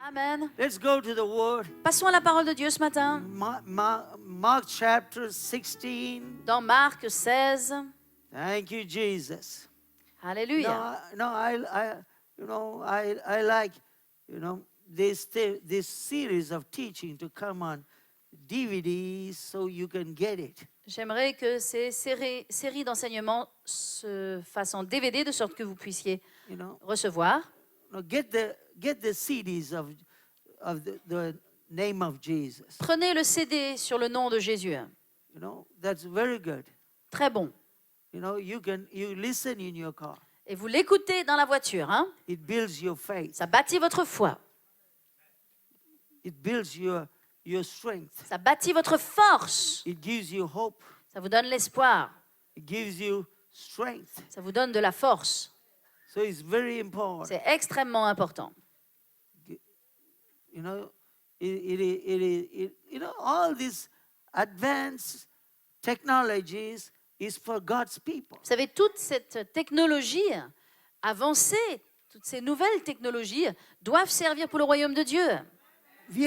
Amen. Let's go to the Word. Passons à la parole de Dieu ce matin. Mark chapter 16. Dans Marc 16. Thank you, Jesus. Alléluia. I like, this series of teaching to come on DVDs so you can get it. J'aimerais que ces séries d'enseignements se fassent en DVD de sorte que vous puissiez recevoir. Get the CDs of the name of Jesus. Prenez le CD sur le nom de Jésus. That's very good. Très bon. You listen in your car. Et vous l'écoutez dans la voiture. Hein? It builds your faith. Ça bâtit votre foi. It builds your strength. Ça bâtit votre force. It gives you hope. Ça vous donne l'espoir. It gives you strength. Ça vous donne de la force. So it's very important. C'est extrêmement important. All these advanced technologies is for God's people. Vous savez, toute cette technologie avancée, toutes ces nouvelles technologies doivent servir pour le royaume de Dieu. We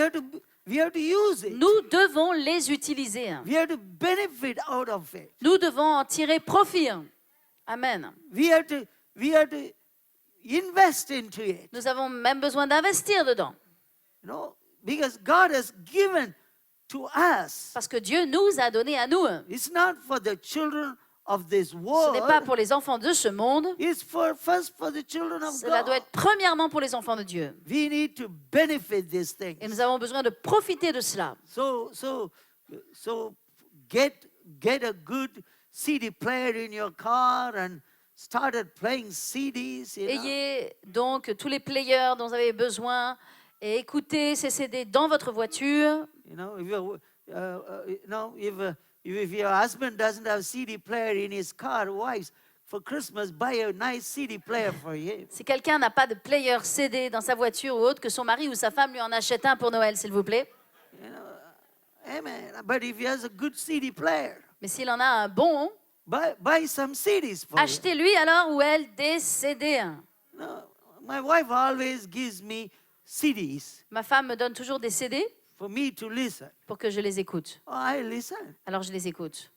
have to use it. Nous devons les utiliser. We have to benefit out of it. Nous devons en tirer profit. Amen. We have to invest into it. Nous avons même besoin d'investir dedans. Because God has given to us. Parce que Dieu nous a donné à nous. It's not for the children of this Ce world. n'est pas pour les enfants de ce monde. It's first for the children of Cela doit God. être premièrement pour les enfants de Dieu. We need to benefit these things. Et nous avons besoin de profiter de cela. So get a good CD player in your car and started playing CDs. Ayez donc tous les players dont vous avez besoin et écoutez ces CD dans votre voiture. If your husband doesn't have CD player in his car, wives, for Christmas, buy a nice CD player for him. Si quelqu'un n'a pas de player CD dans sa voiture ou autre, que son mari ou sa femme lui en achète un pour Noël, s'il vous plaît. Amen. But if he has a good CD player, Mais s'il en a un bon, buy some CDs for him. achetez-lui alors ou elle des CD. My wife always gives me CDs Ma femme me donne toujours des CD for me to listen. pour que je les écoute. Oh, I listen. Alors je les écoute.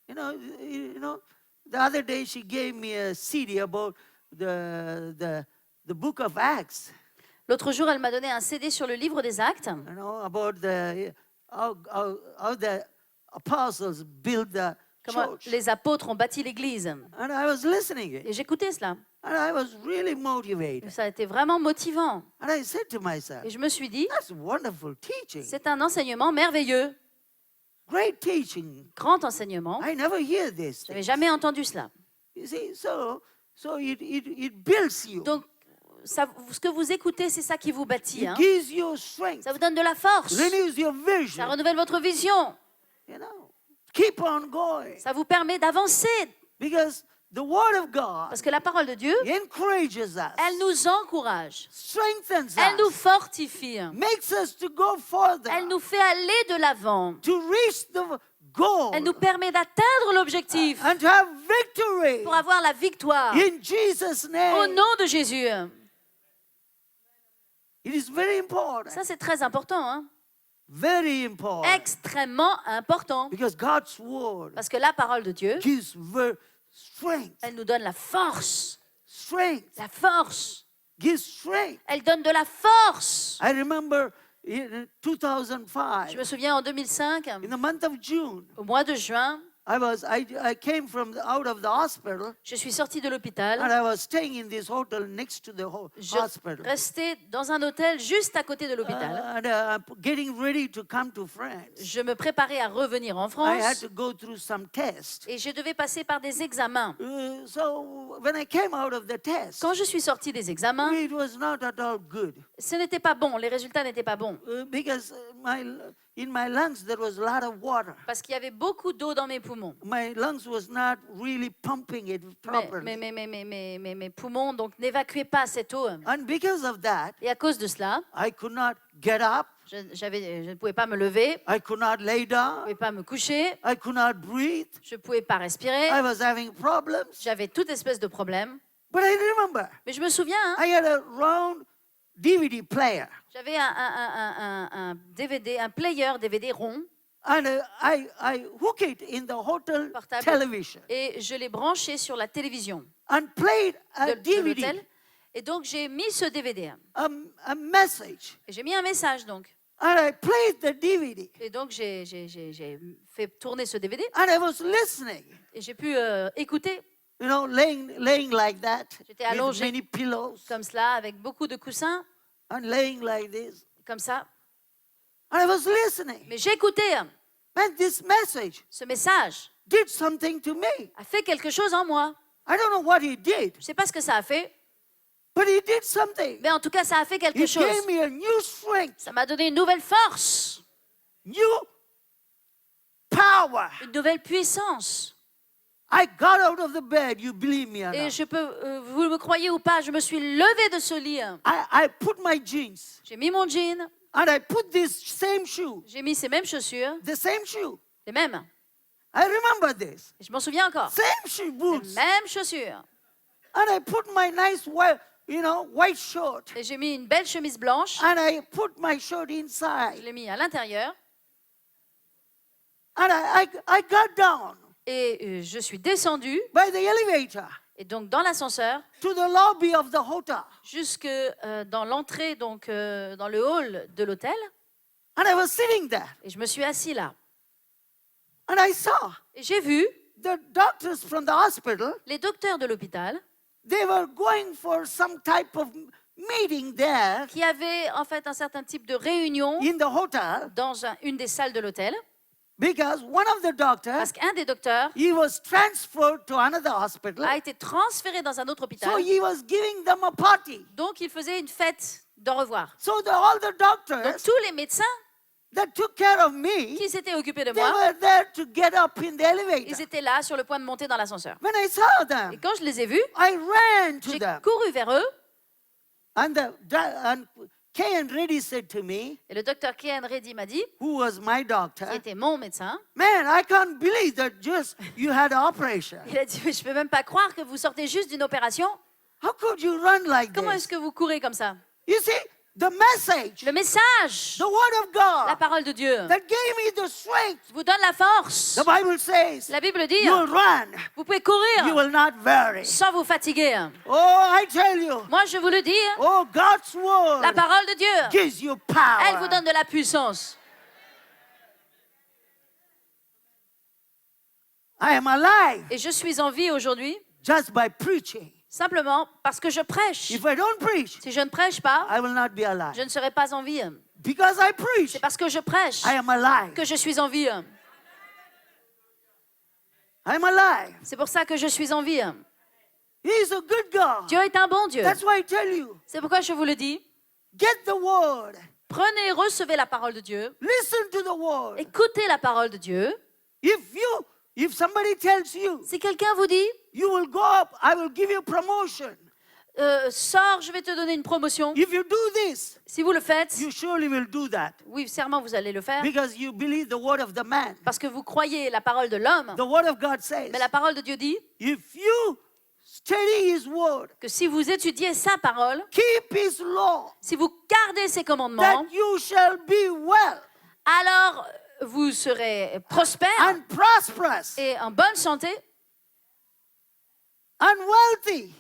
The other day she gave me a CD about the book of Acts. L'autre jour, elle m'a donné un CD sur le livre des Actes, About how the apostles built the comment church. les apôtres ont bâti l'Église. And I was listening it. Et j'écoutais cela. And I was really motivated. Ça a été vraiment motivant. And I said to myself, Et je me suis dit, that's wonderful teaching. c'est un enseignement merveilleux. Great teaching. Grand enseignement. I never hear this. Je n'avais jamais entendu cela. You see, so it builds you. Donc, ce que vous écoutez, c'est ça qui vous bâtit. It gives you strength. Ça vous donne de la force. Renews your Ça vision. renouvelle votre vision. Keep on going. Ça vous permet d'avancer. Because the Word of God Parce que la parole de Dieu, encourages us, elle nous encourage. strengthens Elle nous us, fortifie. makes us to go further, Elle nous fait aller de l'avant. to reach the goal, Elle nous permet d'atteindre l'objectif and to have victory pour avoir la victoire. in Jesus' Au name. nom de Jésus. It is very important. Ça, c'est très important. Hein? Very important. Extrêmement important. Because God's Word Parce que la parole de Dieu, gives strength. elle nous donne la force. Strength. La force. Gives strength. Elle donne de la force. I remember in Je 2005, me souviens en 2005, in the month of June, au mois de juin, I came out of the hospital, je suis sortie de and l'hôpital. I was staying in this hotel next to the Je hospital. restais dans un hôtel juste à côté de l'hôpital. And getting ready to come to France. Je me préparais à revenir en I had France to go through some tests. et je devais passer par des examens. So when I came out of the test, Quand je suis sortie des examens, it was not at all good. ce n'était pas bon, les résultats n'étaient pas bons. Because in my lungs there was a lot of water. Parce qu'il y avait beaucoup d'eau dans mes poumons. My lungs was not really pumping it properly. Mes poumons donc n'évacuaient pas cette eau. And because of that, Et à cause de cela, I could not get up. je ne pouvais pas me lever, I could not lay je ne down. pouvais pas me coucher, I could not breathe. je ne pouvais pas respirer. I was having problems. J'avais toute espèce de problème. But I remember Mais je me souviens, hein, I had a round DVD player. J'avais un DVD, un player DVD rond, And I hook it in the hotel Portable. television et je l'ai branché sur la télévision and played a de DVD, l'hôtel. Et donc, j'ai mis ce DVD. a message. Et j'ai mis un message, donc. And I played the DVD. Et donc, j'ai fait tourner ce DVD And I was listening, et j'ai pu écouter laying like that J'étais with allongé. many pillows comme cela, avec beaucoup de coussins, and laying like this. comme ça. And I was listening. Mais j'écoutais. And this message Ce message did something to me. a fait quelque chose en moi. I don't know what he did, Je ne sais pas ce que ça a fait, but he did something. mais en tout cas, ça a fait quelque He chose. gave me a new strength, Ça m'a donné une nouvelle force, new power. une nouvelle puissance. I got out of the bed, you believe me or Et not. je peux, vous me croyez ou pas, je me suis levée de ce lit. I put my jeans J'ai mis mon jean, and I put this same shoe, j'ai mis ces mêmes chaussures, the same shoe. les mêmes. I remember this. Et je m'en souviens encore. Same shoe Les boots. mêmes chaussures. And I put my nice white shirt. Et j'ai mis une belle chemise blanche. And I put my shirt Je inside. l'ai mis à l'intérieur. And I got down Et je suis descendue. by the elevator Et donc, dans l'ascenseur, to the lobby of the hotel. jusque dans l'entrée, donc dans le hall de l'hôtel. And I was sitting there. Et je me suis assis là. And I saw Et j'ai vu the doctors from the hospital. les docteurs de l'hôpital They were going for some type of meeting there qui avaient en fait un certain type de réunion in the hotel dans une des salles de l'hôtel. because one of the doctors, Parce qu'un des docteurs he was transferred to another hospital. a été transféré dans un autre So hôpital. he was giving them a party. Donc, il faisait une fête d'au revoir. So all the Donc, doctors tous les médecins that took care of me, qui s'étaient occupés de they moi, were there to get up in the ils elevator. étaient là sur le point de monter dans l'ascenseur. When I saw Et them, quand je les ai vus, I ran to j'ai them. couru vers eux. And Kay and Reddy said to me, Et le docteur Kian Reddy m'a dit, who was my doctor, qui était mon médecin, man, I can't believe that just you had an operation. il a dit, je ne peux même pas croire que vous sortez juste d'une opération. How could you run like Comment this? est-ce que vous courez comme ça? You see, the message, Le message, the word of la God parole de Dieu, that gave me the strength. vous donne la force. The Bible says, La Bible dit, you'll run, vous pouvez you courir will not vary. sans vous fatiguer. Oh, I tell you, Moi, je vous le dis, oh, God's word la parole de Dieu, gives you elle vous power. donne de la puissance. I am alive Et je suis en vie aujourd'hui just by preaching. simplement parce que je prêche. If I don't preach, Si je ne prêche pas, I will not be alive. je ne serai pas en vie. Because I preach, C'est parce que je prêche I am alive. que je suis en vie. I am alive. C'est pour ça que je suis en vie. He is a good God. Dieu est un bon Dieu. That's why I tell you, C'est pourquoi je vous le dis. get the word. Prenez et recevez la parole de Dieu. Listen to the word. Écoutez la parole de Dieu. If somebody tells you, Si quelqu'un vous dit, you will go up, I will give you promotion. sors, je vais te donner une promotion. If you do this, Si vous le faites, you surely will do that. oui, sûrement vous allez le faire. Because you believe the word of the man. Parce que vous croyez la parole de l'homme. The word of God says, Mais la parole de Dieu dit if you study his word, que si vous étudiez sa parole, keep his law, si vous gardez ses commandements, that you shall be well alors vous serez prospère and prosperous et en bonne santé and wealthy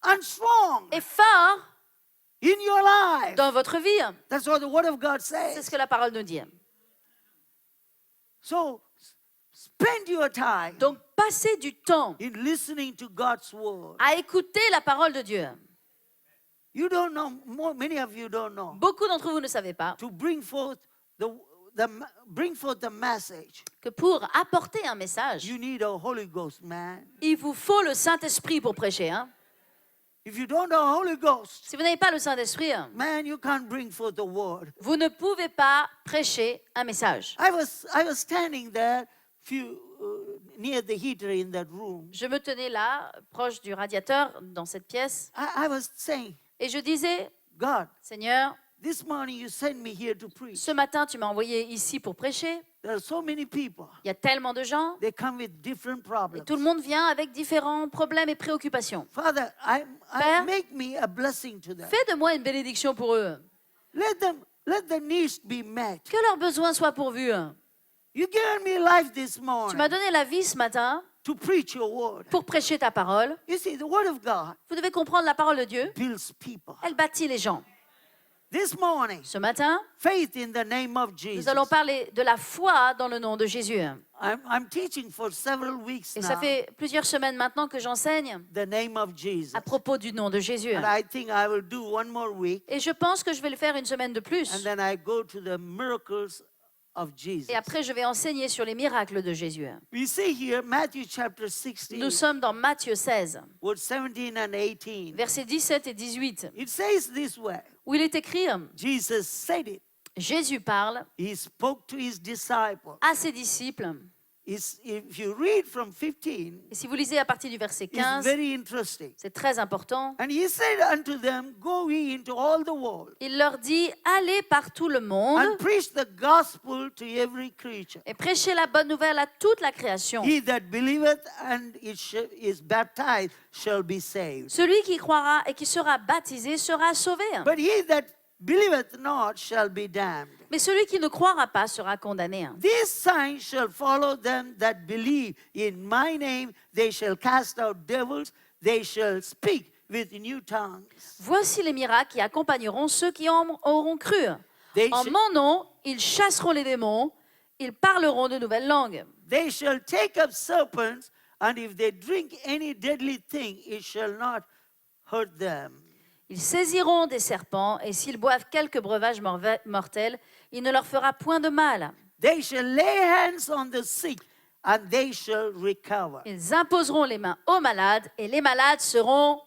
and strong et fort in your life. dans votre vie. That's what the word of God C'est says. ce que la parole nous dit. So spend your time Donc, passez du temps in listening to God's word. à écouter la parole de Dieu. You don't know, many of you don't know. Beaucoup d'entre vous ne savez pas To bring forth the message, que pour apporter un message, you need a Holy Ghost, man. il vous faut le Saint-Esprit pour prêcher. Hein? If you don't have Holy Ghost, Si vous n'avez pas le Saint-Esprit, man, you can't bring forth the word. vous ne pouvez pas prêcher un message. I was standing there near the heater in that room. Je me tenais là, proche du radiateur, dans cette pièce, I was saying, et je disais, God, Seigneur, this morning you sent me here to preach. ce matin, tu m'as envoyé ici pour prêcher. there are so many people. Il y a tellement de gens They come with different et problems. tout le monde vient avec différents problèmes et préoccupations. Father, Père, make me a blessing to them. Fais de moi une bénédiction pour eux. Let the needs be met. Que leurs besoins soient pourvus. You given me life this Tu morning m'as donné la vie ce matin to preach your word. pour prêcher ta parole. You see, the word of God Vous devez comprendre la parole de Dieu. builds people. Elle bâtit les gens. This morning, Ce matin, faith in the name of Jesus. nous allons parler de la foi dans le nom de Jésus. I'm teaching for several weeks Et ça now fait plusieurs semaines maintenant que j'enseigne the name of Jesus. à propos du nom de Jésus. And I think I will do one more week, Et je pense que je vais le faire une semaine de and plus. then I go to the miracles of Jesus. Et après, je vais enseigner sur les miracles de Jésus. We see here Matthew chapter 16, Nous sommes dans Matthieu 16, verse 17 and 18. versets 17 et 18, It says this way. où il est écrit, Jesus said it. Jésus parle He spoke to his disciples. à ses disciples. If you read from 15, Et si vous lisez à partir du verset it's 15, very interesting. c'est très important. And he said unto them, Go ye into all the world Il leur dit, allez par tout le monde and preach the gospel to every creature. et prêchez la bonne nouvelle à toute la création. He that believeth and is baptized shall be saved. Celui qui croira et qui sera baptisé sera sauvé. But he that believeth not shall be damned. Mais celui qui ne croira pas sera condamné. These signs shall follow them that believe. In my name they shall cast out devils, they shall speak with new tongues. Voici les miracles qui accompagneront ceux qui en auront cru. They En shall- mon nom, ils chasseront les démons, ils parleront de nouvelles langues. They shall take up serpents, and if they drink any deadly thing, it shall not hurt them. Ils saisiront des serpents, et s'ils boivent quelque breuvage mortel, il ne leur fera point de mal. They shall lay hands on the sick, and they shall recover. Ils imposeront les mains aux malades, et les malades seront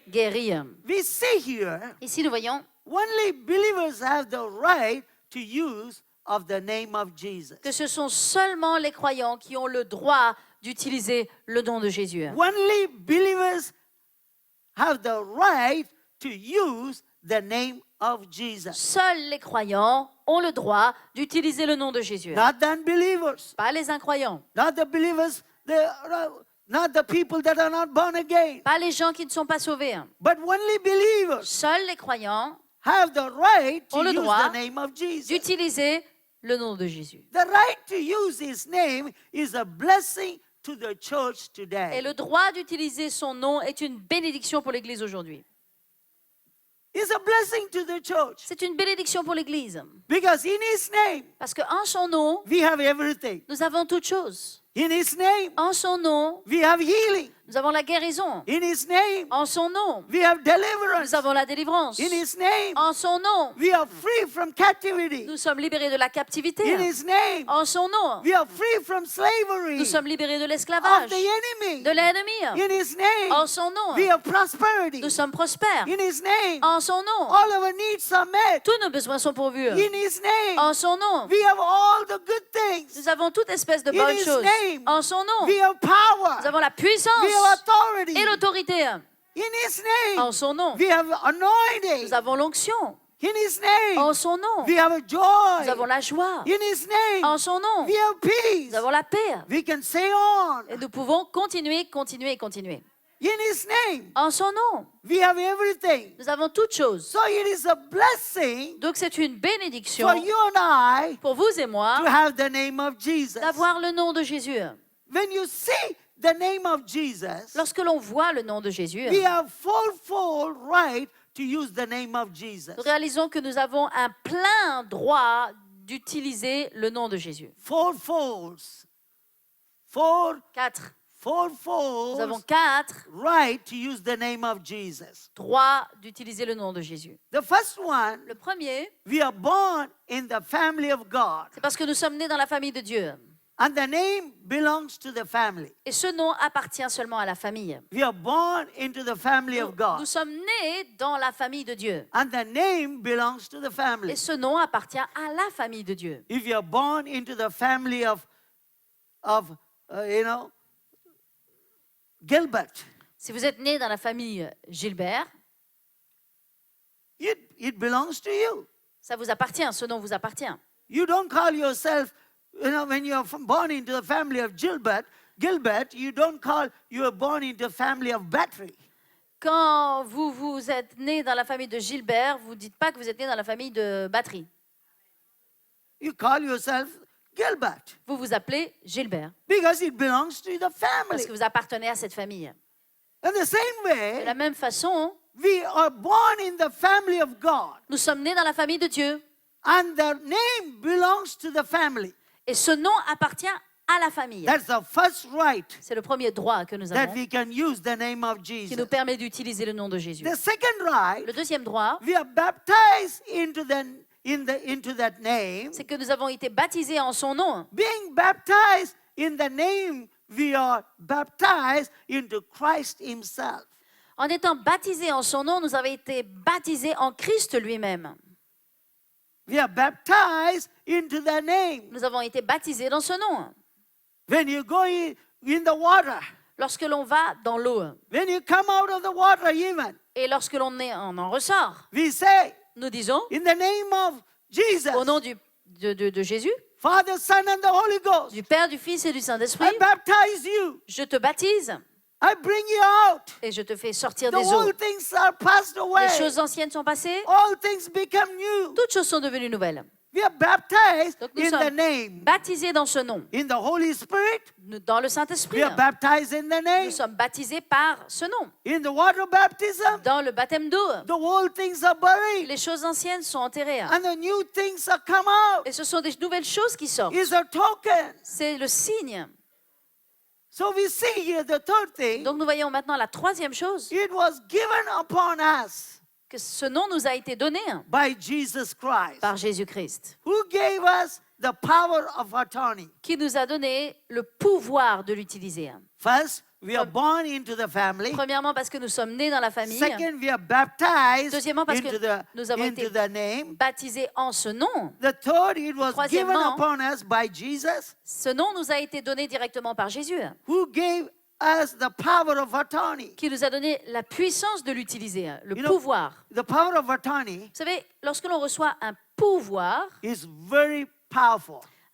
guéris. We see here, Ici, nous voyons only believers have the right to use of the name of Jesus. que ce sont seulement les croyants qui ont le droit d'utiliser le nom de Jésus. Only believers have the right to use the name of Jesus. Seuls les croyants ont le droit d'utiliser le nom de Jésus. Not the unbelievers, Pas les incroyants, not the believers, not the people that are not born again, pas les gens qui ne sont pas sauvés. but only believers Seuls les croyants have the right to ont le use droit the name of Jesus. d'utiliser le nom de Jésus. The right to use his name is a blessing to the church Et today. le droit d'utiliser son nom est une bénédiction pour l'Église aujourd'hui. It's a blessing to the church C'est une bénédiction pour l'Église. because in his name Parce qu'en son nom, we have everything. nous avons toutes choses. In his name En son nom, we have healing. nous avons la guérison. In his name En son nom, we have deliverance. nous avons la délivrance. In his name En son nom, we are free from captivity. nous sommes libérés de la captivité. In his name En son nom, we are free from slavery nous sommes libérés de of l'esclavage, the enemy. de l'ennemi. In his name En son nom, we have prosperity. nous sommes prospères. In his name En son nom, all our needs are met. tous nos besoins sont pourvus. In his name En son nom, we have all the good things. nous avons toute espèce de In bonnes his choses. name, En son nom, We have nous power. avons la puissance We have authority. et l'autorité. In his name En son nom, we have anointing. nous avons l'onction. In his name En son nom, we have a nous joy. avons la joie. In his name En son nom, we have peace. nous avons la paix. We can say on. Et nous pouvons continuer, continuer, continuer. In his name En son nom, we have everything. nous avons toutes choses. So it is a blessing Donc c'est une bénédiction for you and I pour vous et moi to have the name of Jesus. d'avoir le nom de Jésus. When you see the name of Jesus, Lorsque l'on voit le nom de Jésus, we have full right to use the name of Jesus. nous réalisons que nous avons un plein droit d'utiliser le nom de Jésus. Four folds. Four 4. folds Nous avons 4 right to use the name of Jesus. droits d'utiliser le nom de Jésus. The first one, Le premier, we are born in the family of God, c'est parce que nous sommes nés dans la famille de Dieu. and the name belongs to the family. Et ce nom appartient seulement à la famille. We are born into the family Nous, of God, nous sommes nés dans la famille de Dieu. and the name belongs to the family. Et ce nom appartient à la famille de Dieu. If you are born into the family of Gilbert, Si vous êtes né dans la famille Gilbert, it belongs to you. ça vous appartient, ce nom vous appartient. You don't call yourself when you are born into the family of Gilbert, you don't call you are born into the family of Battery. Quand vous êtes né dans la famille de Gilbert, vous ne dites pas que vous êtes né dans la famille de Batterie. You call yourself Gilbert Vous vous appelez Gilbert because it belongs to the parce family. que vous appartenez à cette famille. In the same De way, la même façon, we are born in the family of God, nous sommes nés dans la famille de Dieu. and the name belongs to the family. Et ce nom appartient à la famille. That's the first right C'est le premier droit que nous that avons we can use the name of qui Jesus. nous permet d'utiliser le nom de Jésus. The second right, Le deuxième droit, we are baptized into that name. c'est que nous avons été baptisés en son nom. Being baptized in the name, we are baptized into Christ Himself. En étant baptisés en son nom, nous avons été baptisés en Christ lui-même. We are baptized into the name. Nous avons été baptisés dans ce nom. When you go in the water, Lorsque l'on va dans l'eau when you come out of the water even, et lorsque l'on en ressort, we say, nous disons in the name of Jesus, au nom de Jésus, Father, Son, and the Holy Ghost, du Père, du Fils et du Saint-Esprit, I baptize you. je te baptise I bring you out. et je te fais sortir The des eaux. old things are passed away. Les choses anciennes sont passées, All things become new. toutes choses sont devenues nouvelles. We are baptized Donc nous in the sommes name. baptisés dans ce nom, In the Holy Spirit, dans le we Saint-Esprit. are baptized in the name. Nous sommes baptisés par ce nom. In the water baptism, Dans le baptême d'eau, the old things are buried les choses anciennes sont enterrées. and the new things are come out. Et ce sont des nouvelles choses qui sortent. It's a token. C'est le signe. So we see here the third thing. Donc nous voyons maintenant la troisième chose, It was given upon us que ce nom nous a été donné by Jesus Christ, par Jésus-Christ, who gave us the power of attorney. qui nous a donné le pouvoir de l'utiliser. First, we are born into the family. Premièrement, parce que nous sommes nés dans la famille. Second, we are baptized Deuxièmement, parce into que nous avons into été the name. baptisés en ce nom. The third, it was given Troisièmement, upon us by Jesus, Ce nom nous a été donné directement par Jésus, who gave us the power of attorney. qui nous a donné la puissance de l'utiliser, le You know, pouvoir. The power of attorney Vous savez, lorsque l'on reçoit un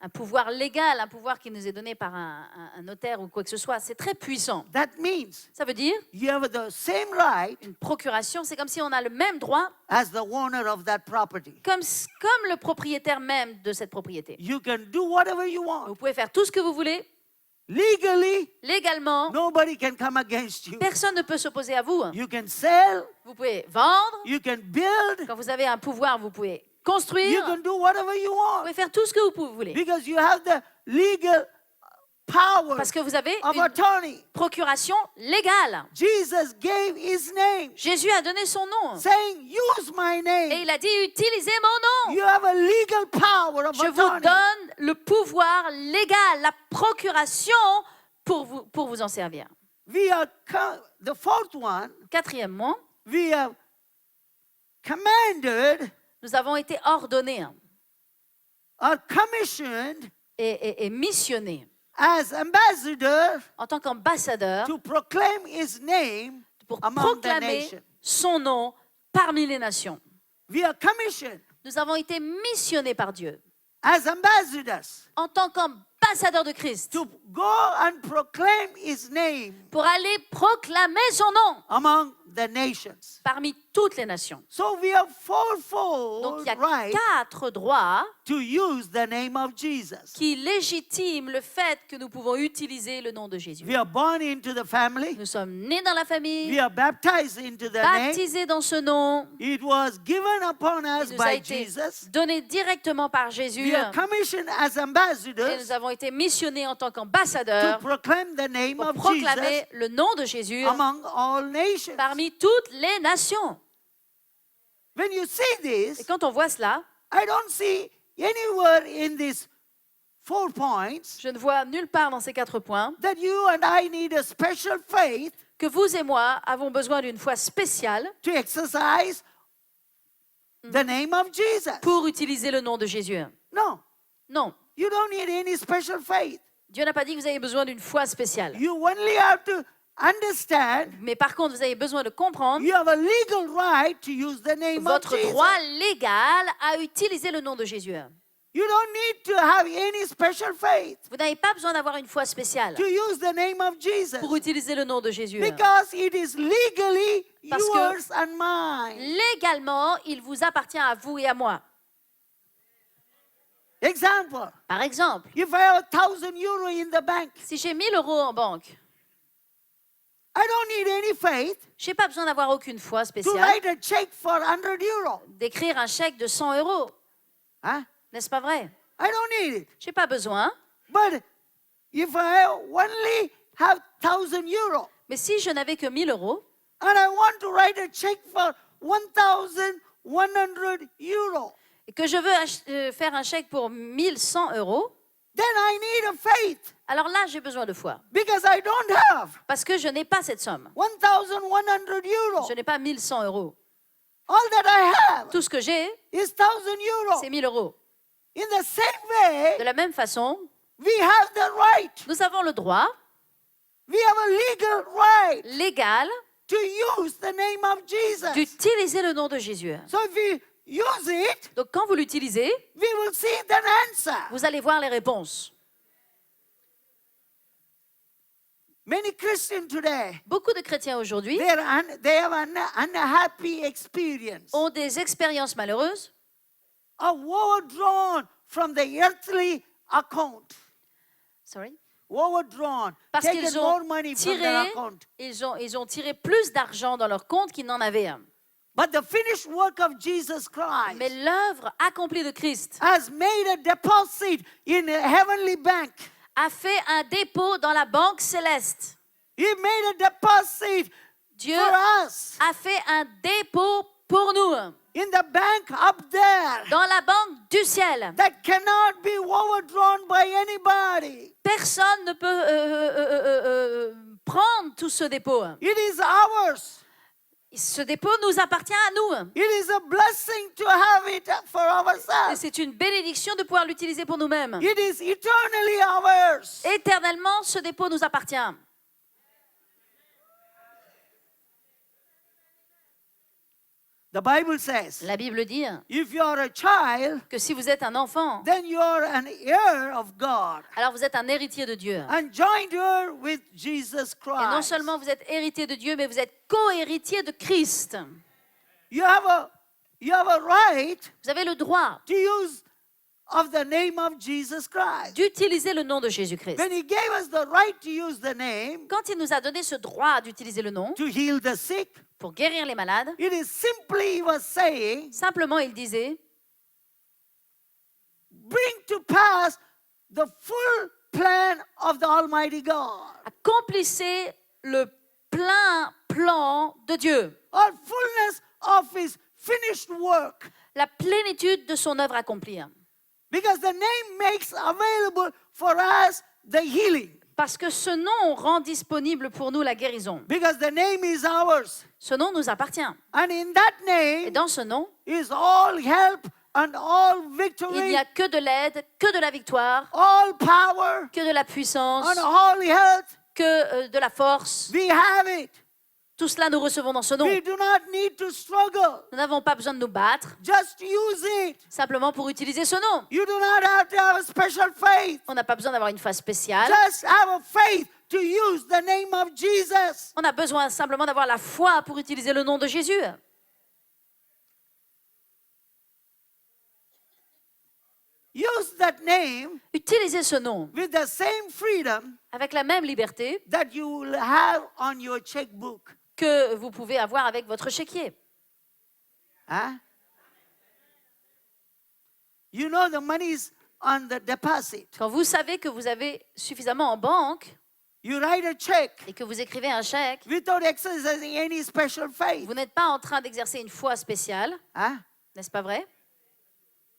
pouvoir légal, un pouvoir qui nous est donné par un notaire ou quoi que ce soit, c'est très puissant. That means Ça veut dire, you have the same right une procuration, c'est comme si on a le même droit as the owner of that property. comme le propriétaire même de cette propriété. You can do whatever you want. Vous pouvez faire tout ce que vous voulez, Legally, légalement, nobody can come against you. personne ne peut s'opposer à vous. You can sell, Vous pouvez vendre, you can build, quand vous avez un pouvoir, vous pouvez you construire, can do whatever you vous want pouvez faire tout ce que vous voulez. because you have the legal power Parce que vous avez of une attorney. procuration légale. Jesus gave his name, Jésus a donné son nom saying, use my et name. il a dit utilisez mon nom. You have a legal power of Je vous attorney. donne le pouvoir légal, la procuration pour vous en servir. We are the fourth one, Quatrièmement, we have commanded nous avons été ordonnés or commissioned et missionnés as ambassadors en tant qu'ambassadeurs to proclaim his name pour among the proclamer nations. son nom parmi les nations. We are commissioned Nous avons été missionnés par Dieu as ambassadors en tant qu'ambassadeurs de Christ to go and proclaim his name pour aller proclamer son nom among the nations. parmi toutes les nations. So we have Donc fourfold il y a right 4 droits to use the name of Jesus. qui légitiment le fait que nous pouvons utiliser le nom de Jésus. We are born into the family. Nous sommes nés dans la We famille, are baptized into the name. baptisés dans ce nom. It was given upon us Il nous a by été Jesus. donné directement par Jésus We are commissioned as et ambassadors nous avons été missionnés en tant to qu'ambassadeurs proclaim the name pour of Jesus proclamer le nom de Jésus among all nations. parmi toutes les nations. When you see Et this, quand on voit cela, I don't see anywhere in these 4 points je ne vois nulle part dans ces 4 points that you and I need a special faith que vous et moi avons besoin d'une foi spéciale to exercise the name of Jesus. pour utiliser le nom de Jésus. No, Non, you don't need any special faith. Dieu n'a pas dit que vous avez besoin d'une foi spéciale. You only have to understand Mais par contre, vous avez besoin de comprendre you have a legal right to use the name of votre Jesus. droit légal à utiliser le nom de Jésus. You don't need to have any special faith Vous n'avez pas besoin d'avoir une foi spéciale to use the name of Jesus pour utiliser le nom de Jésus. because it is legally Parce que- yours and mine. Légalement, il vous appartient à vous et à moi. Example, Par exemple, if I have 1,000 euro in the bank, si j'ai 1000 euros en banque, I don't need any faith je n'ai pas besoin d'avoir aucune foi to spéciale, write a check for 100 euro. d'écrire un chèque de 100 euros. Huh? N'est-ce pas vrai? I don't need it. Je n'ai pas besoin. But if I only have 1,000 euro Mais si je n'avais que 1000 euros and I want to write a check for 1,100 euro, et que je veux faire un chèque pour 1100 euros, then I need a faith alors là, j'ai besoin de foi. because I don't have Parce que je n'ai pas cette somme. 1,100 euro. Je n'ai pas 1100 euros. All that I have Tout ce que j'ai, is 1,000 euro. c'est 1000 euros. In the same way, De la même façon, we have the right, nous avons le droit we have a legal right légal to use the name of Jesus. d'utiliser le nom de Jésus. So if we use it, Donc quand vous l'utilisez, we will see the answer. vous allez voir les réponses. Many Christians today, Beaucoup de chrétiens aujourd'hui they have an unhappy experience ont des expériences malheureuses of overdrawn from the earthly account. Overdrawn. parce Taken qu'ils more ont money from their tiré, account. ils ont tiré plus d'argent dans leur compte qu'ils n'en avaient. But the finished work of Jesus Christ Mais l'œuvre accomplie de Christ has made a deposit in a heavenly bank. a fait un dépôt dans la banque céleste. He made a deposit Dieu for us a fait un dépôt pour nous in the bank up there dans la banque du ciel. that cannot be overdrawn by anybody. Personne ne peut prendre tout ce dépôt. It is ours. Ce dépôt nous appartient à nous. It is a blessing to have it for Et ourselves. c'est une bénédiction de pouvoir l'utiliser pour nous-mêmes. It is eternally ours. Éternellement, ce dépôt nous appartient. The Bible says, La Bible dit if you are a child, que si vous êtes un enfant, then you are an heir of God alors vous êtes un héritier de Dieu. and joint heir with Jesus Et non Christ. seulement vous êtes héritier de Dieu, mais vous êtes co-héritier de Christ. You have a right Vous avez le droit to use of the name of Jesus Christ. d'utiliser le nom de Jésus-Christ. When he gave us the right to use the name Quand il nous a donné ce droit d'utiliser le nom to heal the sick, pour guérir les malades, it is simply he was saying, simplement il disait, bring to pass the full plan of the Almighty God. accomplissez le plein plan de Dieu, Or fullness of his finished work. la plénitude de son œuvre accomplie. Because the name makes available for us the healing. Parce que ce nom rend disponible pour nous la guérison. Because the name is ours. Ce nom nous appartient. And in that Et name dans ce nom, is all help and all il victory, n'y a que de l'aide, que de la victoire, all power que de la puissance, and all health. que de la force. We have it. Tout cela nous recevons dans ce nom. We do not need to struggle. Nous n'avons pas besoin de nous battre, Just use it. simplement pour utiliser ce nom. You do not have to have a special faith. On n'a pas besoin d'avoir une foi spéciale. Just have a faith to use the name of Jesus. On a besoin simplement d'avoir la foi pour utiliser le nom de Jésus. Use that name Utilisez ce nom with the same freedom avec la même liberté that you will have on your checkbook. que vous pouvez avoir avec votre chéquier. Huh? You know the money is on the deposit. Quand vous savez que vous avez suffisamment en banque You write a check et que vous écrivez un chèque, without exercising any special faith. vous n'êtes pas en train d'exercer une foi spéciale, Huh? n'est-ce pas vrai?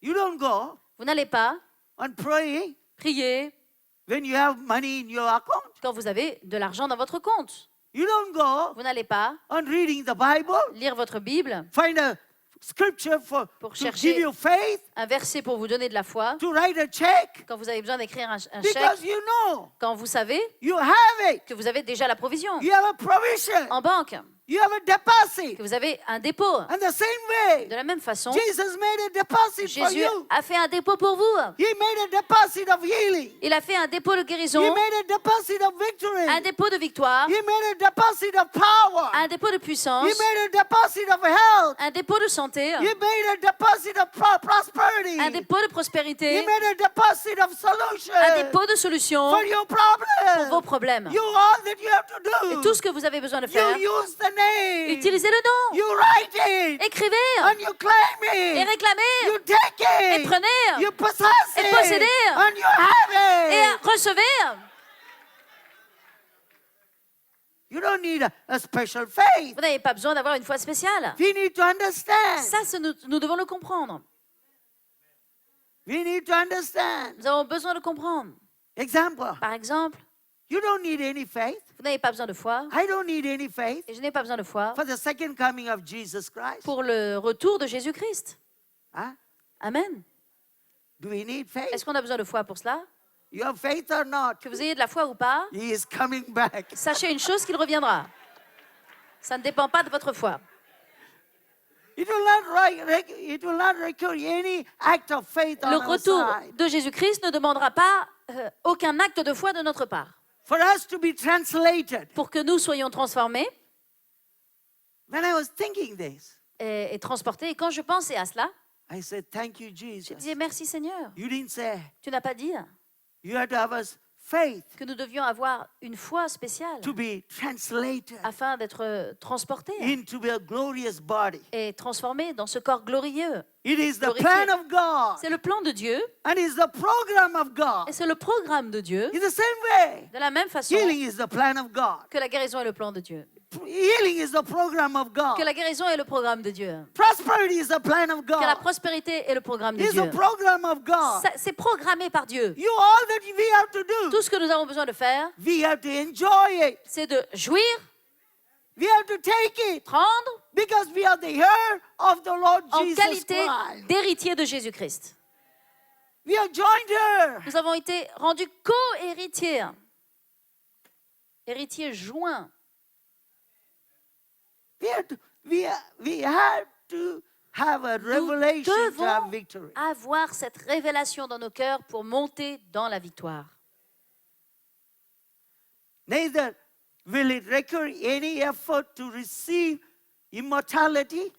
You don't go Vous n'allez pas and pray prier when you have money in your account. quand vous avez de l'argent dans votre compte. You don't go Vous n'allez pas on reading the Bible, lire votre Bible, find a scripture Pour to chercher- give you faith, un verset pour vous donner de la foi, to write a check, quand vous avez besoin d'écrire un chèque, because you know quand vous savez you have it. que vous avez déjà la provision You have a provision. en banque. You have a deposit. que vous avez un dépôt. And the same way, De la même façon, Jesus made a deposit for Jésus you. a fait un dépôt pour vous. He made a deposit of healing. Il a fait un dépôt de He guérison, made a deposit of victory. un dépôt de victoire, He made a deposit of power. un dépôt de puissance, He made a deposit of health. un dépôt de santé, He made a deposit of prosperity. un dépôt de He prospérité, made a deposit of solution un dépôt de solution for your pour problem. vos problèmes. You all that you have to Et do. tout ce que vous avez besoin de faire, You use the name. utilisez le nom, You write it. écrivez And you claim et it. réclamez You take et it. prenez You possess et it. possédez And you have et it. recevez. You don't need a special faith. Vous n'avez pas besoin d'avoir une foi spéciale. We need to understand. Ça, nous devons le comprendre. We need to understand. Nous avons besoin de comprendre. Example. Par exemple, You don't need any faith. vous n'avez pas besoin de foi, I don't need any faith et je n'ai pas besoin de foi for the second coming of Jesus Christ. pour le retour de Jésus-Christ. Huh? Amen. Do we need faith? Est-ce qu'on a besoin de foi pour cela? You have faith or not? Que vous ayez de la foi ou pas, He is coming back. sachez une chose, qu'il reviendra. Ça ne dépend pas de votre foi. It will not require any act of faith on Le our retour side. de Jésus-Christ ne demandera pas aucun acte de foi de notre part. For us to be translated. Pour que nous soyons transformés When I was thinking this, et transportés, et quand je pensais à cela, I said, thank you, je Jesus. disais merci Seigneur. You didn't say Tu n'as pas dit you had to have a faith que nous devions avoir une foi spéciale to be translated afin d'être transportés into a glorious body. et transformés dans ce corps glorieux. It is the Glorifié. plan of God, C'est le plan de Dieu and it's the program of God. et c'est le programme de Dieu. In the same way, De la même façon healing is the plan of God. que la guérison est le plan de Dieu. Healing is the program of Que God. la guérison est le programme de Dieu. Prosperity is the plan of Que la God. prospérité est le programme de It's Dieu. the program of God. C'est programmé par Dieu. You all that we have to do, Tout ce que nous avons besoin de faire, we have to enjoy it. c'est de jouir, We have to take it prendre because we are the heir of the Lord en Jesus qualité Christ. d'héritier de Jésus-Christ. We are joined here. Nous avons été rendus co-héritiers. Héritiers joints. We had to have a revelation to have devons victory. avoir cette révélation dans nos cœurs pour monter dans la victoire. Neither will it require any effort to receive immortality.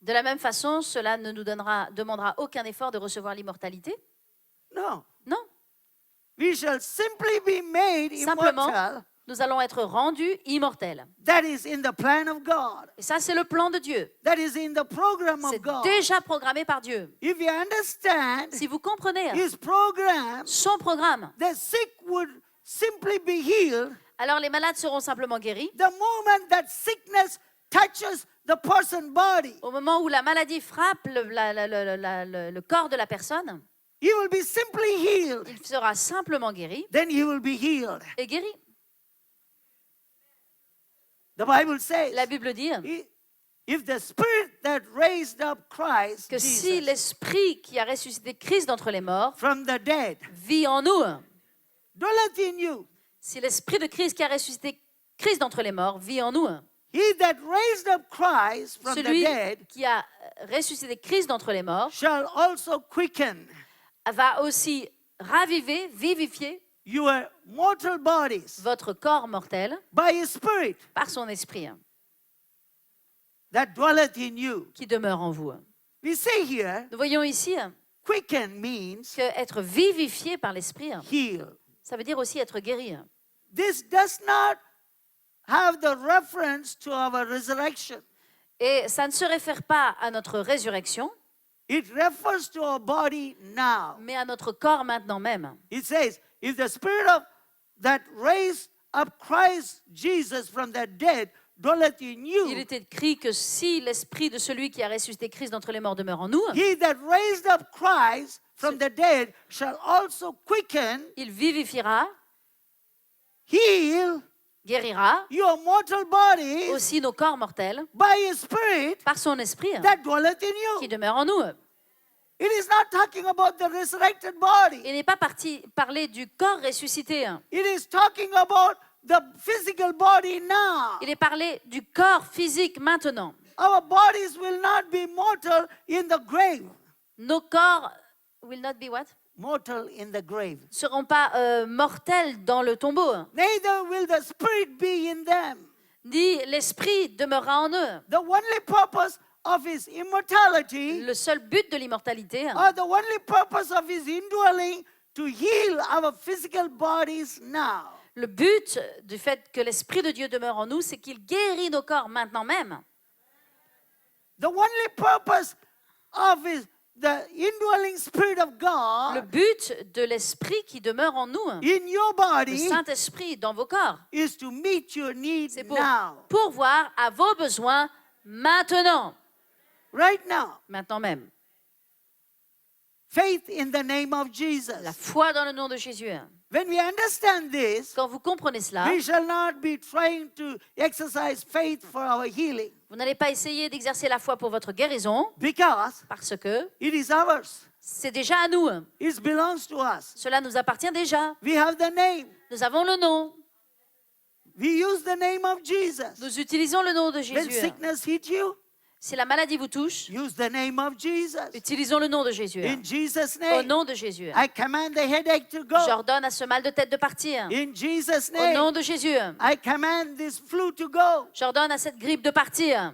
De la même façon, cela ne nous demandera aucun effort de recevoir l'immortalité. No. Non, We shall simply be made Simplement. immortal. nous allons être rendus immortels. That is in the plan of God. Et ça, c'est le plan de Dieu. That is in the program C'est of God. déjà programmé par Dieu. If you understand Si vous comprenez His program, son programme, the sick would simply be healed alors les malades seront simplement guéris. the moment that sickness touches the person's body. Au moment où la maladie frappe le corps de la personne, He will be simply healed. il sera simplement guéri Then he will be healed. et guéri. The Bible says, La Bible dit if the spirit that raised up Christ que si Jesus l'esprit qui a ressuscité Christ d'entre les morts from the dead vit en nous, dwelleth in you, si l'esprit de Christ qui a ressuscité Christ d'entre les morts vit en nous, he that raised up Christ from the celui dead qui a ressuscité Christ d'entre les morts shall also quicken va aussi raviver, vivifier your mortal bodies votre corps mortel by his spirit par son esprit that dwelleth in you. qui demeure en vous. We see here, Nous voyons ici quicken means que être vivifié par l'esprit, heal. ça veut dire aussi être guéri. This does not have the reference to our resurrection. Et ça ne se réfère pas à notre résurrection, It refers to our body now. mais à notre corps maintenant même. It says, if the spirit of that raised up Christ Jesus from the dead dwelleth in Il you, est écrit que si l'esprit de celui qui a ressuscité Christ d'entre les morts demeure en nous, he that raised up Christ from the dead shall also quicken, il vivifiera, heal guérira your mortal bodies aussi nos corps mortels by his spirit par son esprit that dwelleth in qui you. demeure en nous. It is not talking about the resurrected body. Il n'est pas parlé du corps ressuscité, It is talking about the physical body now. Il est parlé du corps physique maintenant. Our bodies will not be mortal in the grave. Nos corps will not be what? Mortal in the grave. Seront pas mortels dans le tombeau, Neither will the spirit be in them. ni l'esprit demeurera en eux. The only purpose of his immortality, Le seul but de l'immortalité, or the only purpose of his indwelling, to heal our physical bodies now. le but du fait que l'esprit de Dieu demeure en nous, c'est qu'il guérit nos corps maintenant même. The only purpose of the indwelling spirit of Le God but de l'esprit qui demeure en nous, in your le body, Saint-Esprit dans vos corps, is to meet your need c'est pour now. pourvoir à vos besoins maintenant, Right now. maintenant même. Faith in the name of Jesus. La foi dans le nom de Jésus. When we understand this, Quand vous comprenez cela, we shall not be trying to exercise faith for our healing vous n'allez pas essayer d'exercer la foi pour votre guérison, because parce que it is ours. c'est déjà à nous. It belongs to us. Cela nous appartient déjà. We have the name. Nous avons le nom. We use the name of Jesus. Nous utilisons le nom de When Jésus. sickness hit you, Si la maladie vous touche, use the name of Jesus. utilisons le nom de Jésus. In Jesus' Au name, nom de Jésus. I command the headache to go. J'ordonne à ce mal de tête de partir. In Jesus' Au nom name, de Jésus. I command this flu to go. J'ordonne à cette grippe de partir.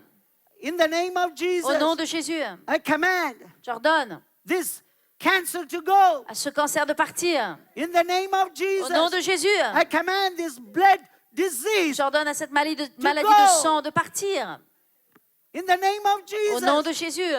In the name of Au nom Jesus, de Jésus. I command J'ordonne this cancer to go. à ce cancer de partir. In the name of Au nom de Jesus, Jésus. I command this blood disease. J'ordonne à cette maladie de go. sang de partir. In the name of Au nom Jesus, de Jésus.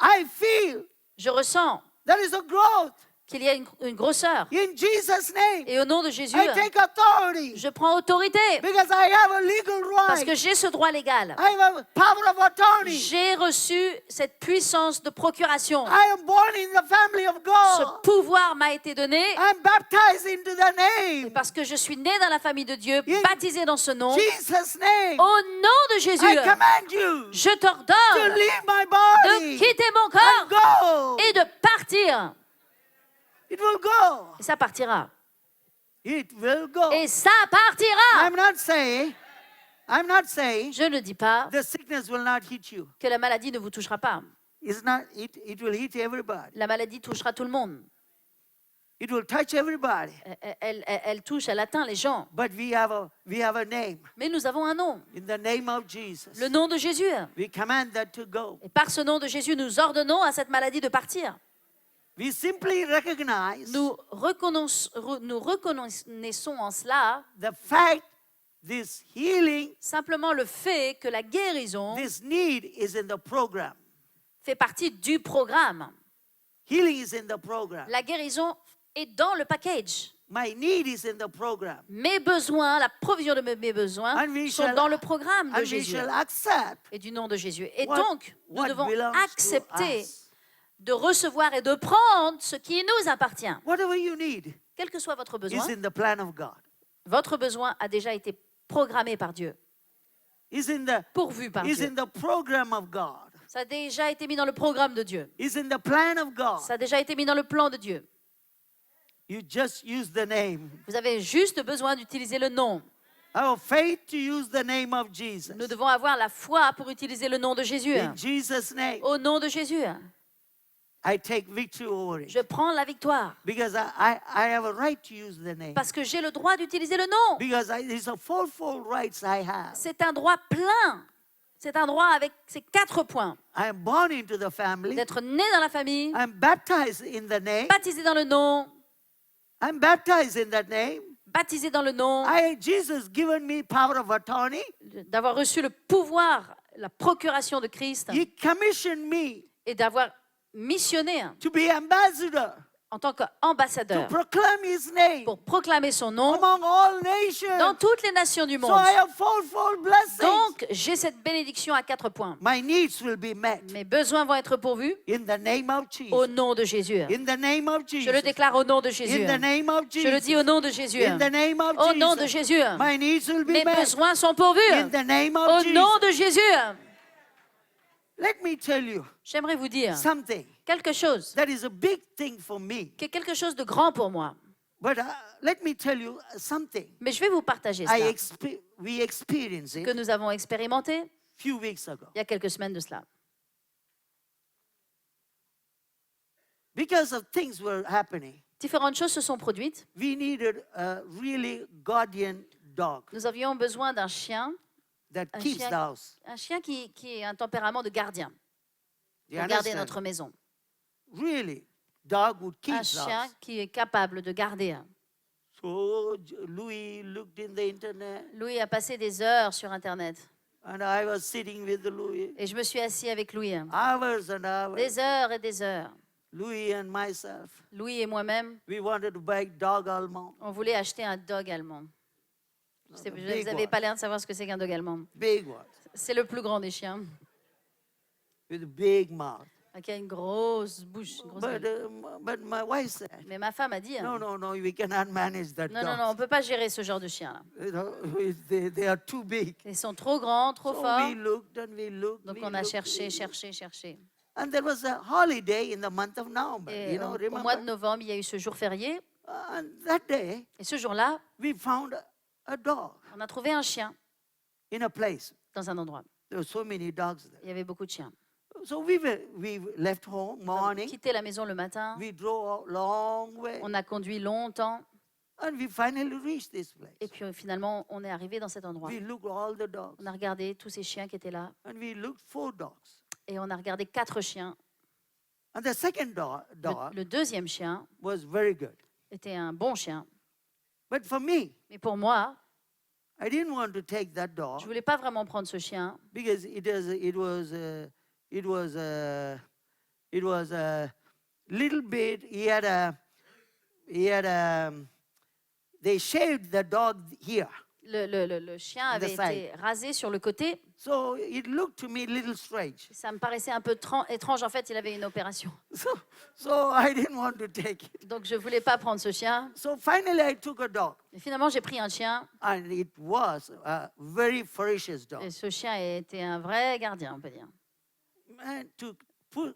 I feel Je ressens there is a growth. qu'il y a une grosseur. In Jesus' name, Et au nom de Jésus, I take authority je prends autorité because I have a legal parce que right. j'ai ce droit légal. I have a power of attorney. J'ai reçu cette puissance de procuration. I am born in the family of Ce God. pouvoir m'a été donné I'm baptized into the name. parce que je suis né dans la famille de Dieu, In baptisé dans ce nom. Jesus' name, Au nom de Jésus, I command you je to t'ordonne leave my de body quitter mon and corps go. et de partir. It will go. Et ça partira. It will go. Et ça partira. I'm not saying Je ne dis pas the sickness will not hit you. que la maladie ne vous touchera pas. It's not. It will hit everybody. La maladie touchera tout le monde. It will touch everybody. Elle touche, elle atteint les gens. But we have a name. Mais nous avons un nom, In the name of Jesus, le nom de Jésus. we command that to go. Et par ce nom de Jésus, nous ordonnons à cette maladie de partir. We simply recognize Nous reconnaissons en cela the fact this healing, simplement le fait que la guérison this need is in the program. fait partie du programme. Healing is in the program. La guérison est dans le package. My need is in the program. Mes besoins, la provision de mes besoins And we sont shall- dans le programme de And we Jésus shall accept et du nom de Jésus. Et what, donc, nous what devons belongs to accepter us. de recevoir et de prendre ce qui nous appartient. Whatever you need Quel que soit votre is besoin, in the plan of God. votre besoin a déjà été programmé par Dieu, Is in the pourvu par is Dieu. in the program of God. Ça a déjà été mis dans le programme de Dieu. Is in the plan of God. Ça a déjà été mis dans le plan de Dieu. You just use the name. Vous avez juste besoin d'utiliser le nom. Our faith to use the name of Jesus. Nous devons avoir la foi pour utiliser le nom de Jésus. In Jesus' name, Au nom de Jésus, I take victory over it. je prends la victoire Because I have a right to use the name. parce que j'ai le droit d'utiliser le nom. Because it's a fourfold rights I have. C'est un droit plein. C'est un droit avec ces 4 points. I am born into the family. D'être né dans la famille, I'm baptized in the name. baptisé dans le nom, I'm baptized in that name. baptisé dans le nom, Jesus given me power of attorney. d'avoir reçu le pouvoir, la procuration de Christ He commissioned me et d'avoir missionné to be ambassador, en tant to qu'ambassadeur proclaim his name pour proclamer son nom among all nations. dans toutes les nations du So monde. I have fourfold blessings. Donc, j'ai cette bénédiction à 4 points. My needs will be met Mes besoins vont être pourvus in the name of au Jesus. nom de Jésus. In the name of Je le Jesus. déclare au nom de Jésus. In the name of Je le dis au Jesus. nom de Jésus. In the name of Au nom de Jesus. Jésus. My needs will be Mes met besoins sont pourvus. in the name Au of nom Jesus. de Jésus. Let me tell you J'aimerais vous dire something quelque chose that is a big thing for me. qui est quelque chose de grand pour moi. But let me tell you something. Mais je vais vous partager cela, We experienced que it nous avons expérimenté few weeks ago. il y a quelques semaines de cela. Because of things were happening, Différentes choses se sont produites. we needed a really guardian dog Nous avions besoin d'un chien, that Un keeps chien- the house. un chien qui a un tempérament de gardien, You pour garder understand? notre maison. Really, dog would keep Un the chien house. qui est capable de garder. So Louis looked in the internet, Louis a passé des heures sur Internet. and I was sitting with Louis, Et je me suis assis avec Louis. hours and hours. Des heures et des heures. Louis and myself, Louis et moi-même, we wanted to buy dog allemand, on voulait acheter un dog allemand. a Vous big n'avez one, pas l'air de savoir ce que c'est qu'un dog allemand. big one, C'est le plus grand des chiens, with a big mouth. qui a une grosse bouche. Une grosse gueule. But my wife said, Mais ma femme a dit, no, we cannot manage that non, dog. on ne peut pas gérer ce genre de chien-là. You know, they are too big. Ils sont trop grands, trop So forts. we looked and we looked. Donc we on a looked, cherché. And there was a holiday in the month of November. Et You know, au mois de remember? novembre, il y a eu ce jour férié. And that day, Et ce jour-là, we found a dog on a trouvé un chien in a place. dans un endroit. There were so many dogs there. Il y avait beaucoup de chiens. So we left home Nous avons morning. quitté la maison le matin. We drove a long way. On a conduit longtemps. And we finally reached this place. Et puis finalement, on est arrivé dans cet endroit. We looked all the dogs. On a regardé tous ces chiens qui étaient là. And we looked 4 dogs. Et on a regardé 4 chiens. And the second dog Le deuxième chien was very good. était un bon chien. But for me, Mais pour moi, I didn't want to take that je dog ne voulais pas vraiment prendre ce chien. because it was a little bit. They shaved the dog here, Le chien The avait side. été rasé sur le côté. so it looked to me a little strange. Ça me paraissait un peu étrange. En fait, il avait une opération. So I didn't want to take it. Donc, je ne voulais pas prendre ce chien. So finally, I took a dog, Et finalement, j'ai pris un chien. and it was a very ferocious Et dog. ce chien était un vrai gardien, on peut dire. And to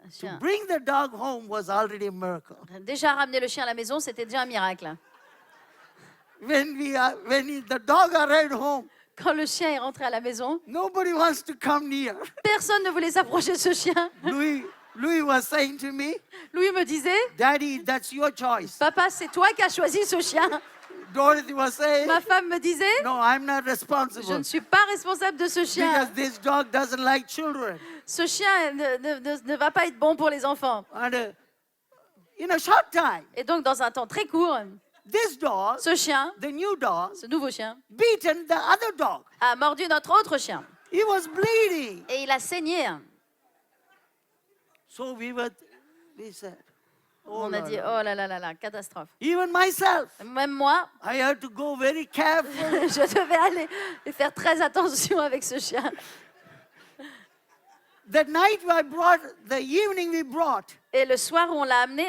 chien. bring the dog home was already a miracle. Déjà, ramener le chien à la maison, c'était déjà un miracle. When the dog arrived home, Quand le chien est rentré à la maison, nobody wants to come near. personne ne voulait s'approcher de ce chien. Louis was saying to me, Louis me disait, Daddy, that's your choice. papa, c'est toi qui as choisi ce chien. Dorothy was saying, Ma femme me disait, no, I'm not je responsible ne suis pas responsable de ce chien. because this dog doesn't like children. Ce chien ne va pas être bon pour les enfants. And in a short time, Et donc, dans un temps très court, this dog, ce chien, the new dog, ce nouveau chien, beaten the other dog. a mordu notre autre chien. He was bleeding. Et il a saigné. So we said, oh, On a Lord. dit, oh là là là là, catastrophe. Even myself, Même moi, I had to go very careful. je devais aller et faire très attention avec ce chien. The evening we brought, Et le soir où on l'a amené,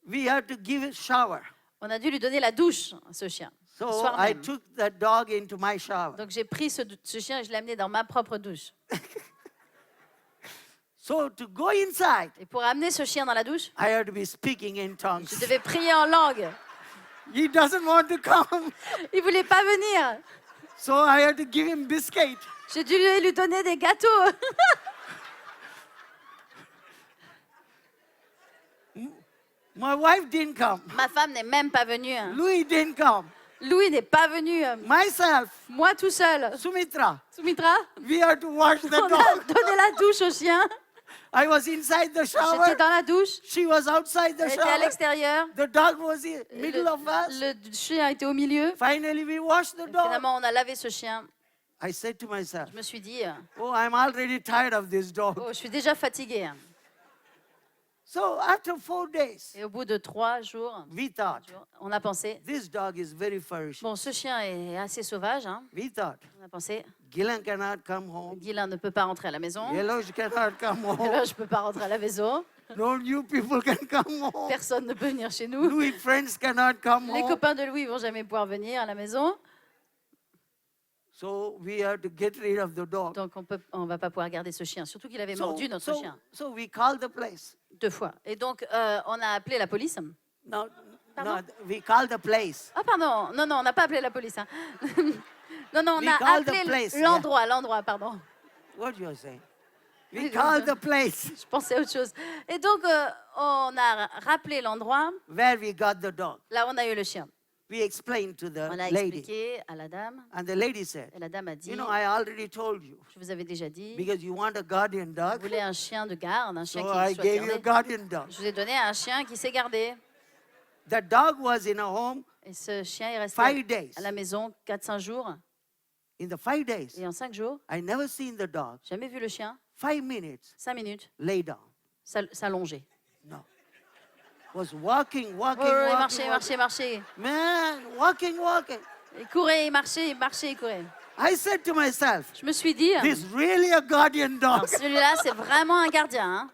we had to give a shower. on a dû lui donner la douche, ce chien. Le So soir I même. took that dog into my shower. Donc j'ai pris ce chien et je l'ai amené dans ma propre douche. So to go inside, Et pour amener ce chien dans la douche, I had to be speaking in je tongues. devais prier en langue. He doesn't want to come. Il ne voulait pas venir. So I had to give him biscuit. J'ai dû lui donner des gâteaux. My wife didn't come. Ma femme n'est même pas venue. Louis didn't come. Louis n'est pas venu. Myself, Moi tout seul. Sumitra, Soumitra, we had to wash the on a dog. donné la douche au chien. I was inside the J'étais shower. dans la douche. She was outside the Elle était à shower. l'extérieur. The dog was in middle of us. Le chien était au milieu. Finally, we washed the Et dog. finalement, on a lavé ce chien. I said to myself, Je me suis dit, oh, I'm already tired of this dog. oh, je suis déjà fatiguée. So after 4 days, Et au bout de 3 jours, we thought, on a pensé, this dog is very ferocious. bon, ce chien est assez sauvage. Hein. We thought, On a pensé, Gillan cannot come home. Guylain ne peut pas rentrer à la maison. Yellow cannot come Et home. là, je ne peux pas rentrer à la maison. No new people can come home. Personne ne peut venir chez nous. Louis friends cannot come Les home. copains de Louis vont jamais pouvoir venir à la maison. So we have to get rid of the dog. Donc, on va pas pouvoir garder ce chien. Surtout qu'il avait mordu notre chien So we called the place. 2 fois. Et donc, on a appelé la police. Now, Pardon? No, we called the place. Ah, pardon. Non, non, on n'a pas appelé la police. Hein. Non, non, on We a called the appelé place, l'endroit, pardon. What you are saying? We Oui, called donc, the place Je pensais à autre chose. Et donc, on a rappelé l'endroit where we got the dog. là où on a eu le chien. We explained to the On a lady. expliqué à la dame. And the lady said, Et la dame a dit, you know, I already told you. je vous avais déjà dit, Because you want a guardian vous dog. voulez un chien de garde, un chien So qui I soit gave you a gardé. guardian dog. Je vous ai donné un chien qui s'est gardé. The dog was in a home Et ce chien est resté 5 days. à la maison 4-5 jours. In the 5 days, Et en 5 jours, I never seen the dog. jamais vu le chien. 5 minutes 5 minutes, lay down. s'allonger. No. Was walking, walking, Oui, walking, marcher, walking. marcher, marcher. Man, walking, walking. Il courait, il marchait, il courait. I said to myself, Je me suis dit, this really a guardian alors dog. celui-là, c'est vraiment un gardien. Hein.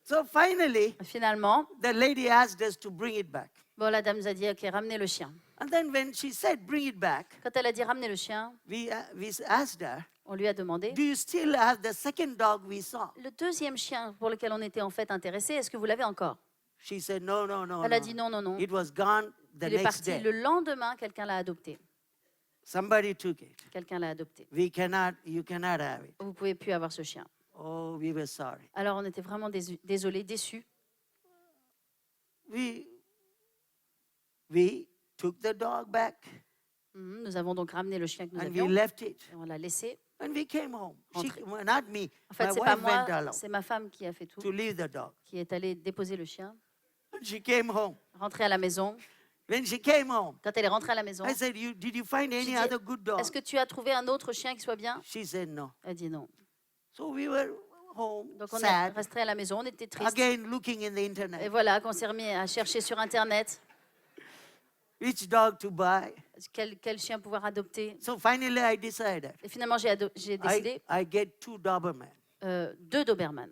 So finally, Finalement, the lady asked us to bring it back. bon, la dame nous a dit, ok, ramenez le chien. And then when she said, bring it back, Quand elle a dit ramenez le chien, we asked her, on lui a demandé, do you still have the second dog we saw? le deuxième chien pour lequel on était en fait intéressé, est-ce que vous l'avez encore? She said, no, no, no. Elle a no. dit non, non, non. It was gone the Il est next parti day. le lendemain, quelqu'un l'a adopté. Somebody took it. Quelqu'un l'a adopté. You cannot have it. Vous ne pouvez plus avoir ce chien. Oh, we were sorry. Alors on était vraiment désolés, déçus. We took the dog back Nous avons donc ramené le chien que nous and we avions left it et on l'a laissé. and we came home. Rentré. Not me. En fait, My c'est pas wife went moi, along c'est ma femme qui a fait tout, to leave the dog. qui est allée déposer le chien, And she came home. rentrer à la maison. When she came home, Quand elle est rentrée à la maison, I said, did you find J'ai any dit, other good dog? est-ce que tu as trouvé un autre chien qui soit bien? She said no. Elle dit non. So we were home, Donc on est sad, resté à la maison, on était tristes. again looking in the Et internet. voilà qu'on s'est remis à chercher sur Internet Which dog to buy? quel chien pouvoir adopter. So finally I decided. Et finalement, j'ai décidé I get 2 Doberman, 2 Doberman.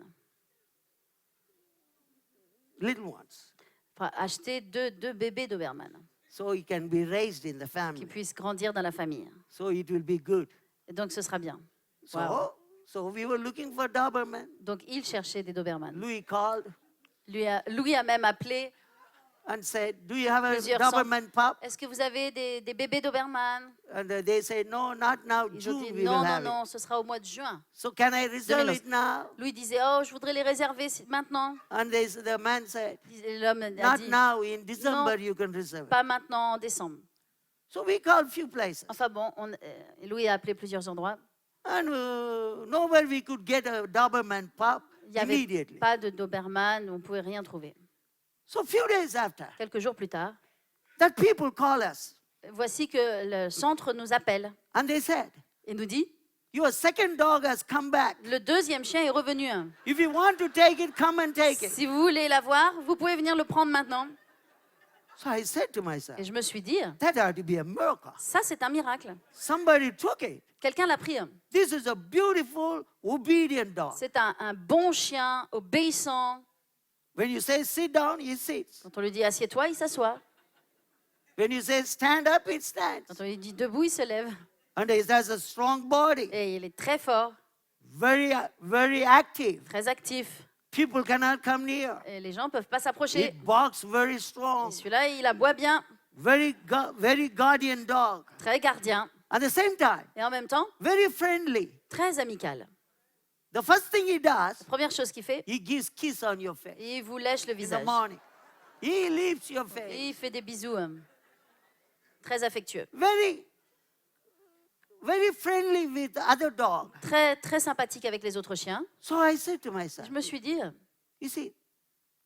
little ones. Enfin, acheter deux bébés Doberman So he can be raised in the qui family. puissent grandir dans la famille. So it will be good. Et donc, ce sera bien. So, Wow. so we were looking for Doberman. Donc, il cherchait des Doberman. Louis called Louis a même appelé. and said, do you have a Plusieurs Doberman pup? Est-ce que vous avez des bébés Doberman? And they said, no, not now, Ils ont dit June we non, will non, have it. non, ce sera au mois de juin. So can I reserve 2011. it now? Louis disait, oh, je voudrais les réserver maintenant. And the man said, L'homme a not dit, now, in December you can reserve it. pas maintenant, en décembre. So we called few places. Enfin bon, Louis a appelé plusieurs endroits. And nowhere we could get a Doberman pup Il n'y avait immediately. pas de Doberman, on ne pouvait rien trouver. So few days after, Quelques jours plus tard, that people call us voici que le centre nous appelle and they said, et nous dit, your second dog has come back. le deuxième chien est revenu. If you want to take it, come and take it. Si vous voulez l'avoir, vous pouvez venir le prendre maintenant. So I said to myself, Et je me suis dit, that ought to be a miracle. ça c'est un miracle. Somebody took it. Quelqu'un l'a pris. This is a beautiful, obedient dog. C'est un bon chien, obéissant. When you say sit down, he sits. Quand on lui dit assieds-toi, il s'assoit. When you say stand up, it stands. Quand on lui dit debout, il se lève. And he has a strong body, Et il est très fort, very, very active. très actif. People cannot come near. Et les gens ne peuvent pas s'approcher. It barks very Et strong. celui-là, il aboie bien, Very guardian dog. très gardien. At the same time, Et en même temps, very friendly. très amical. The first thing he does, Première chose qu'il fait, he gives kiss on your face il vous lèche le in the visage. morning. He lifts your Et face. il fait des bisous très affectueux. Very friendly with other dogs. Très, très sympathique avec les autres chiens. So I said to myself, Je me suis dit, you see,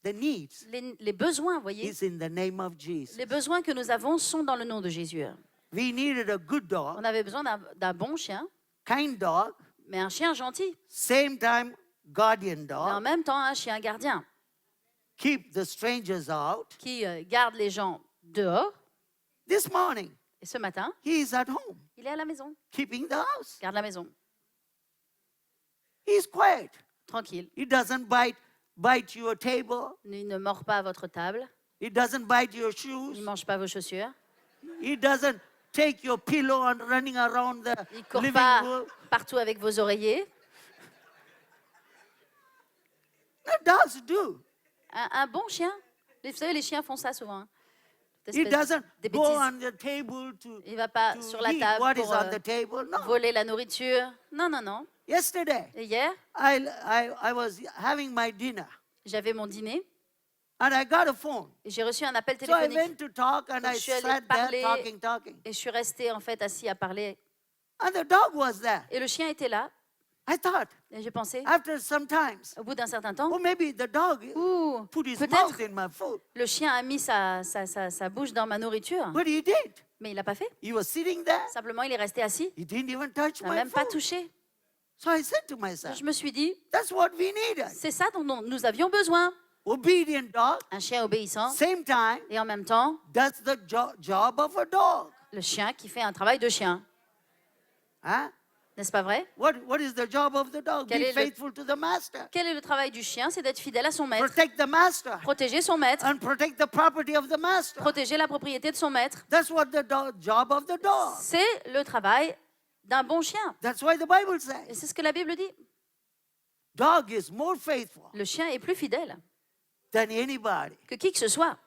the needs les besoins, vous voyez, is in the name of Jesus. les besoins que nous avons sont dans le nom de Jésus. We needed a good dog, On avait besoin d'un bon chien, kind dog, mais un chien gentil. same time guardian Mais en dog, même temps, un chien gardien keep the strangers out. qui garde les gens dehors. This morning, Et ce matin, he is at home, il est à la maison, keeping the house. garde la maison, He's quiet. tranquille. He doesn't bite your table. Il ne mord pas à votre table, He doesn't bite your il shoes. ne mange pas vos chaussures, He doesn't take your pillow and running around the Il ne court living pas room. partout avec vos oreillers. The dogs do. Un bon chien, vous savez, les chiens font ça souvent. Hein. Cette He espèce doesn't de go bêtises. on the table to, Il ne va pas to sur la eat table what is pour on the table. No. voler la nourriture. Non, non, non. Yesterday, Et hier, I was having my dinner j'avais mon dîner and I got a phone. et j'ai reçu un appel So I téléphonique. went to talk and Donc, I je suis allée sat there parler. talking. Et je suis restée en fait assis à parler. And the dog was there. Et le chien était là. I thought, Et j'ai pensé, after some times, au bout d'un certain temps, oh, maybe the dog ouh, put his peut-être mouth in my food. le chien a mis sa bouche dans ma nourriture. But he did. Mais il l'a pas fait. He was sitting there. Simplement, il est resté assis. He didn't even touch Il n'a my même pas food. touché. So I said to myself, Je me suis dit, that's what we needed. c'est ça dont nous avions besoin. Obedient dog, Un chien obéissant same time, et en même temps, that's the job of a dog. le chien qui fait un travail de chien. Huh? N'est-ce pas vrai? What is the job of the dog? Quel Be est le- faithful to the master. Quel est le travail du chien? C'est d'être fidèle à son maître. Protect the master Protéger son maître. and protect the property of the master. Protéger la propriété de son maître. That's what the job of the dog. C'est le travail d'un bon chien. That's why the Bible Et says c'est ce que la Bible dit. dog is more faithful Le chien est plus fidèle than anybody. que qui que ce soit,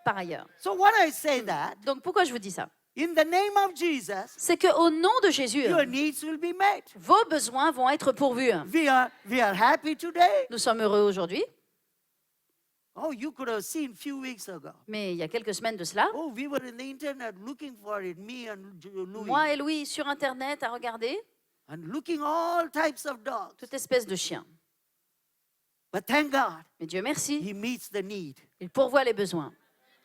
par ailleurs. So when I say that, Donc pourquoi je vous dis ça? in the name of Jesus, C'est qu'au nom de Jésus, your needs will be met. vos besoins vont être pourvus. We are happy today. Nous sommes heureux aujourd'hui, Oh, you could have seen few weeks ago. mais il y a quelques semaines de cela, Oh, we were in the internet looking for it, me and Louis, moi et Louis sur Internet à regarder and looking all types of dogs. toute espèce de chien. But thank God, Mais Dieu merci, He meets the need. il pourvoit les besoins.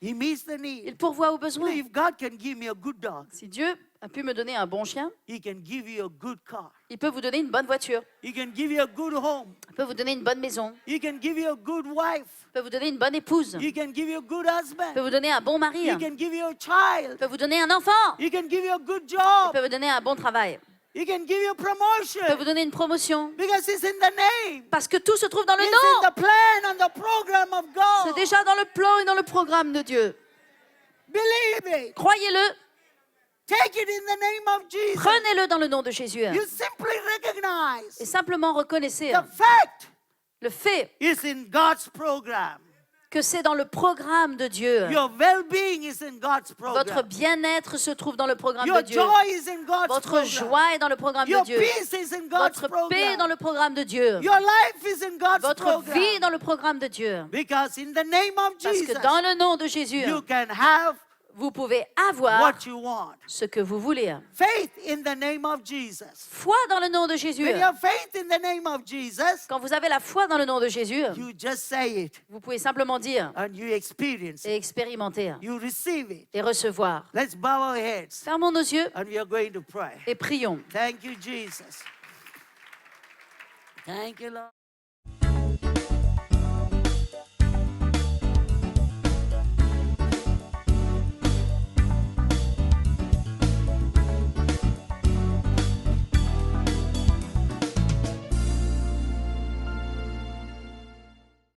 He meets the Il need. pourvoit aux You know, besoins. if God can give me a good dog, Si Dieu a pu me donner un bon chien, He can give you a good car. il peut vous donner une bonne voiture, He can give you a good home. il peut vous donner une bonne maison, He can give you a good wife. il peut vous donner une bonne épouse, He il can give you a good peut husband. vous donner un bon mari, He il can give you a child. peut vous donner un enfant, He can give you a good il job. peut vous donner un bon travail, He can give you a il peut vous promotion. donner une promotion. Because it's in the name. Parce que tout se trouve dans le It's nom. in the plan and the program of C'est God. déjà dans le plan et dans le programme de Dieu. Believe it. Croyez-le, Take it in the name of Jesus. prenez-le dans le nom de Jésus. You simply Et recognize simplement reconnaissez the fact le fait is in God's program. que c'est dans le programme de Dieu. Your well-being is in God's Votre program. bien-être se trouve dans le programme de Your Dieu. joy is in God's Votre program. joie est dans le programme de Your Dieu. peace is in God's Votre paix est dans program. le programme de Dieu. Your life is in God's Votre vie est program. dans le programme de Dieu. Because in the name of Parce Jesus, que dans le nom de Jésus, you can have vous pouvez avoir what you want. ce que vous voulez. Faith in the name of Jesus. Foi dans le nom de Jésus. When you have faith in the name of Jesus, Quand vous avez la foi dans le nom de Jésus, you just say it vous pouvez simplement dire and you experience et it. expérimenter You receive it. et recevoir. Let's bow our heads Fermons nos yeux and we are going to pray. et prions. Thank you, Jesus. Thank you, Lord.